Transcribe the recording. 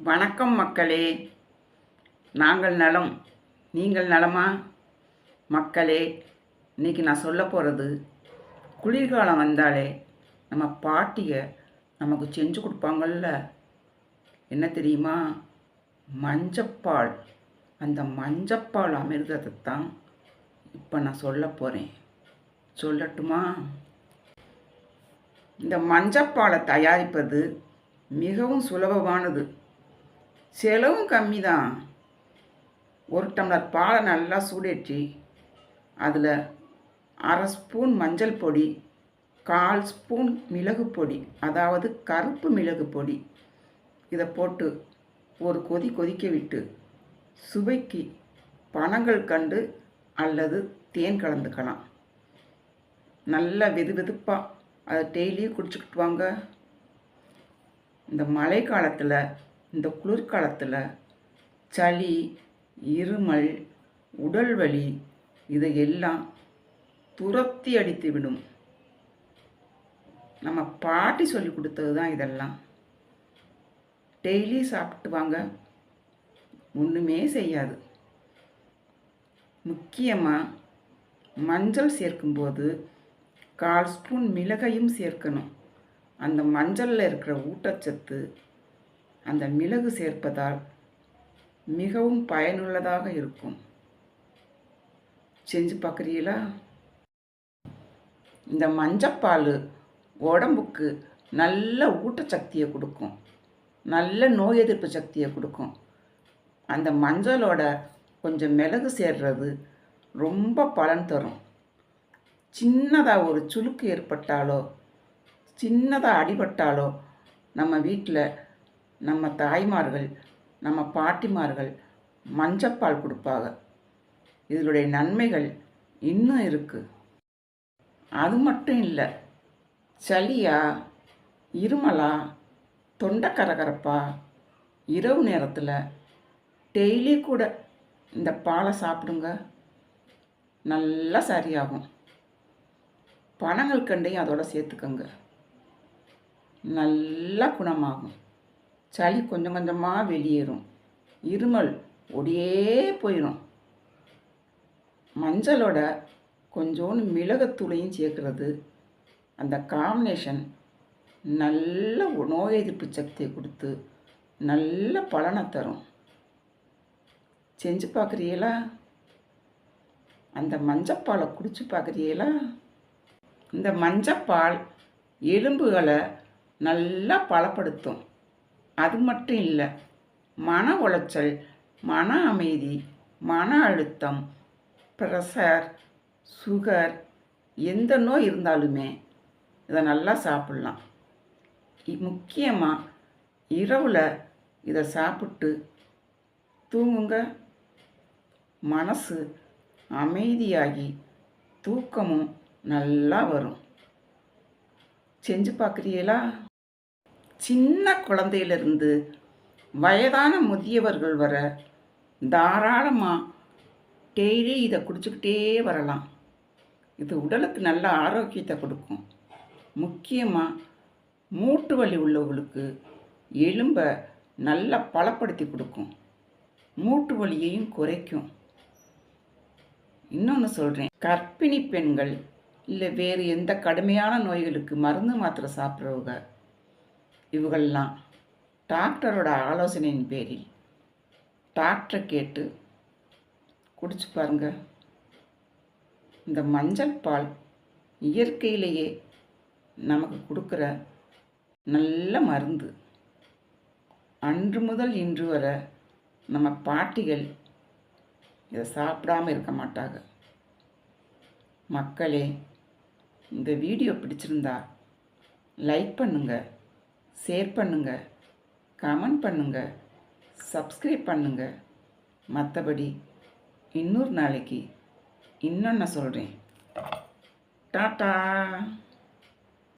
வணக்கம் மக்களே. நாங்கள் நலம், நீங்கள் நலமா? மக்களே, இன்றைக்கி நான் சொல்ல போகிறது, குளிர்காலம் வந்தாலே நம்ம பாட்டிக நமக்கு செஞ்சு கொடுப்பாங்கள்ல, என்ன தெரியுமா? மஞ்சப்பால். அந்த மஞ்சப்பால் அமிர்தத்தை தான் இப்போ நான் சொல்ல போகிறேன். சொல்லட்டுமா? இந்த மஞ்சப்பாலை தயாரிப்பது மிகவும் சுலபமானது, செலவும் கம்மி தான். ஒரு டம்ளர் பாலை நல்லா சூடேற்றி அதில் அரை ஸ்பூன் மஞ்சள் பொடி, 1/4 ஸ்பூன் மிளகு பொடி, அதாவது கருப்பு மிளகு பொடி, இதை போட்டு ஒரு கொதிக்க விட்டு சுவைக்கு பனங்கல்கண்டு அல்லது தேன் கலந்துக்கலாம். நல்ல வெதுவெதுப்பாக அதை டெய்லியும் குடிச்சுக்கிட்டு வாங்க. இந்த மழை காலத்தில், இந்த குளிர்காலத்தில் சளி, இருமல், உடல் வலி இதையெல்லாம் துரத்தி அடித்து விடும். நம்ம பாட்டி சொல்லி கொடுத்தது தான் இதெல்லாம். டெய்லி சாப்பிட்டு வாங்க, ஒன்றுமே செய்யாது. முக்கியமாக மஞ்சள் சேர்க்கும்போது 1/4 ஸ்பூன் மிளகையும் சேர்க்கணும். அந்த மஞ்சளில் இருக்கிற ஊட்டச்சத்து அந்த மிளகு சேர்ப்பதால் மிகவும் பயனுள்ளதாக இருக்கும். செஞ்சு பார்க்குறீங்களா? இந்த மஞ்சப்பால் உடம்புக்கு நல்ல ஊட்டச்சக்தியை கொடுக்கும், நல்ல நோய் எதிர்ப்பு சக்தியை கொடுக்கும். அந்த மஞ்சளோட கொஞ்சம் மிளகு சேர்றது ரொம்ப பலன் தரும். சின்னதாக ஒரு சுளுக்கு ஏற்பட்டாலோ, சின்னதாக அடிபட்டாலோ நம்ம வீட்டில் நம்ம தாய்மார்கள், நம்ம பாட்டிமார்கள் மஞ்சப்பால் கொடுப்பாங்க. இதனுடைய நன்மைகள் இன்னும் இருக்குது. அது மட்டும் இல்லை, சளியா, இருமலா, தொண்டை கரகரப்பா, இரவு நேரத்தில் டெய்லி கூட இந்த பாலை சாப்பிடுங்க, நல்லா சரியாகும். பனங்கல்கண்டையும் அதோட சேர்த்துக்கோங்க, நல்லா குணமாகும். சளி கொஞ்சம் கொஞ்சமாக வெளியேறும், இருமல் ஒடியே போயிடும். மஞ்சளோட கொஞ்சோண்டு மிளகுத்தூளையும் சேர்க்குறது, அந்த காம்பினேஷன் நல்ல நோய் எதிர்ப்பு சக்தியை கொடுத்து நல்ல பலனை தரும். செஞ்சு பார்க்குறீங்களா? அந்த மஞ்சப்பாலை குடிச்சு பார்க்குறீங்களா? இந்த மஞ்சப்பால் எலும்புகளை நல்லா பலப்படுத்தும். அது மட்டும் இல்லை, மன உளைச்சல், மன அமைதி, மன அழுத்தம், ப்ரெஷர், சுகர், எந்த நோய் இருந்தாலுமே இதை நல்லா சாப்பிட்லாம். முக்கியமாக இரவில் இதை சாப்பிட்டு தூங்குங்க. மனசு அமைதியாகி தூக்கமும் நல்லா வரும். செஞ்சு பார்க்குறீங்களா? சின்ன குழந்தையிலிருந்து வயதான முதியவர்கள் வர தாராளமாக டெய்லி இதை குடிச்சுக்கிட்டே வரலாம். இது உடலுக்கு நல்ல ஆரோக்கியத்தை கொடுக்கும். முக்கியமாக மூட்டு வலி உள்ளவங்களுக்கு எலும்பை நல்லா பலப்படுத்தி கொடுக்கும், மூட்டு வலியையும் குறைக்கும். இன்னொன்று சொல்கிறேன், கர்ப்பிணி பெண்கள் இல்லை வேறு எந்த கடுமையான நோய்களுக்கு மருந்து மாத்திரை சாப்பிட்றவங்க, இவங்கள்லாம் டாக்டரோட ஆலோசனையின் பேரில் டாக்டரை கேட்டு குடிச்சு பாருங்க. இந்த மஞ்சள் பால் இயற்கையிலேயே நமக்கு கொடுக்குற நல்ல மருந்து. அன்று முதல் இன்று வரை நம்ம பாட்டிகள் இதை சாப்பிடாமல் இருக்க மாட்டாங்க. மக்களே, இந்த வீடியோ பிடிச்சிருந்தா லைக் பண்ணுங்கள், ஷேர் பண்ணுங்கள், கமெண்ட் பண்ணுங்கள், சப்ஸ்கிரைப் பண்ணுங்கள். மற்றபடி இன்னொரு நாளைக்கு இன்னொன்று சொல்கிறேன். டாட்டா.